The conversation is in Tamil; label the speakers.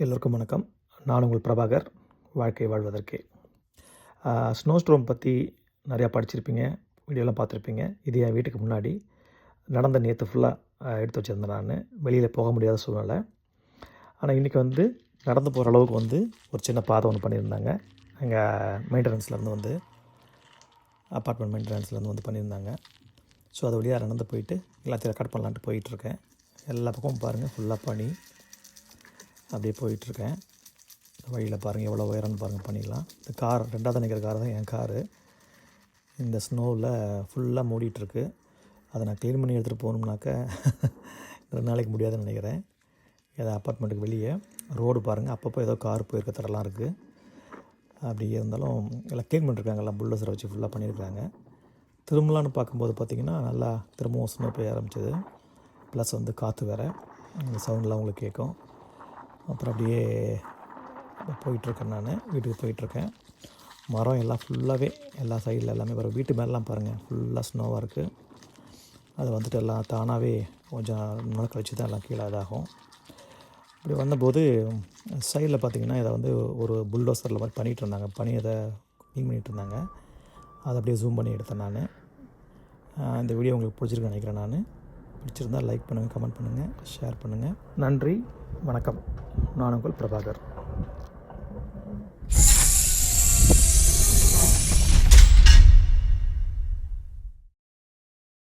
Speaker 1: எல்லோருக்கும் வணக்கம். நான் உங்கள் பிரபாகர். வாழ்க்கை வாழ்வதற்கே. ஸ்னோ ஸ்ட்ரோம் பற்றி நிறையா படிச்சிருப்பீங்க, வீடியோலாம் பார்த்துருப்பீங்க. இது என் வீட்டுக்கு முன்னாடி நடந்த நேற்று ஃபுல்லாக எடுத்து வச்சுருந்தேன். நான் வெளியில் போக முடியாத சூழ்நிலை. ஆனால் இன்றைக்கி நடந்து போகிற அளவுக்கு ஒரு சின்ன பாதை ஒன்று பண்ணியிருந்தாங்க. எங்கள் மெயின்டெனன்ஸ்லேருந்து அப்பார்ட்மெண்ட் மெயின்டெனன்ஸ்லேருந்து பண்ணியிருந்தாங்க. ஸோ அது வழியாக நடந்து போயிட்டு எல்லாத்தையும் ரெக்கார்ட் பண்ணலான்ட்டு போயிட்டுருக்கேன். எல்லா பக்கமும் பாருங்கள், ஃபுல்லாக பனி. அப்படியே போயிட்டுருக்கேன். வழியில் பாருங்கள் எவ்வளோ உயரம்னு பாருங்கள். பண்ணிடலாம். இந்த கார் 2வது நிற்கிற கார் தான் என் காரு. இந்த ஸ்னோவில் ஃபுல்லாக மூடிட்டுருக்கு. அதை நான் க்ளீன் பண்ணி எடுத்துகிட்டு போகணும்னாக்க 2 நாளைக்கு முடியாதுன்னு நினைக்கிறேன். ஏதோ அப்பார்ட்மெண்ட்டுக்கு வெளியே ரோடு பாருங்கள், அப்பப்போ ஏதோ கார் போயிருக்க தரலாம் இருக்குது. அப்படி இருந்தாலும் எல்லாம் க்ளீன் பண்ணியிருக்காங்க. எல்லாம் புல்டோசரை வச்சு ஃபுல்லாக பண்ணியிருக்காங்க. திரும்பலான்னு பார்க்கும்போது பார்த்திங்கன்னா நல்லா திரும்பவும் ஸ்னோ பெய்ய ஆரம்பிச்சிது. ப்ளஸ் காற்று வேறு, அந்த சவுண்டெலாம் உங்களுக்கு கேட்கும். அப்புறம் அப்படியே போயிட்டுருக்கேன். நான் வீட்டுக்கு போயிட்டுருக்கேன். மரம் எல்லாம் ஃபுல்லாகவே எல்லா சைடில் எல்லாமே வரும். வீட்டு மேலாம் பாருங்கள் ஃபுல்லாக ஸ்னோவாக இருக்குது. அது எல்லாம் தானாகவே கொஞ்சம் நாள் கழிச்சு தான் எல்லாம் கீழே இதாகும். இப்படி வந்தபோது சைடில் பார்த்திங்கன்னா இதை ஒரு புல்டோசரில் மாதிரி பண்ணிகிட்டு இருந்தாங்க. அதை க்ளீன் பண்ணிகிட்டு இருந்தாங்க. அதை அப்படியே ஜூம் பண்ணி எடுத்தேன் நான். இந்த வீடியோ உங்களுக்கு பிடிச்சிருக்குன்னு நினைக்கிறேன். நான் பிடிச்சிருந்தால் லைக் பண்ணுங்கள், கமெண்ட் பண்ணுங்கள், ஷேர் பண்ணுங்கள். நன்றி, வணக்கம். நான் உங்கள் பிரபாகர்.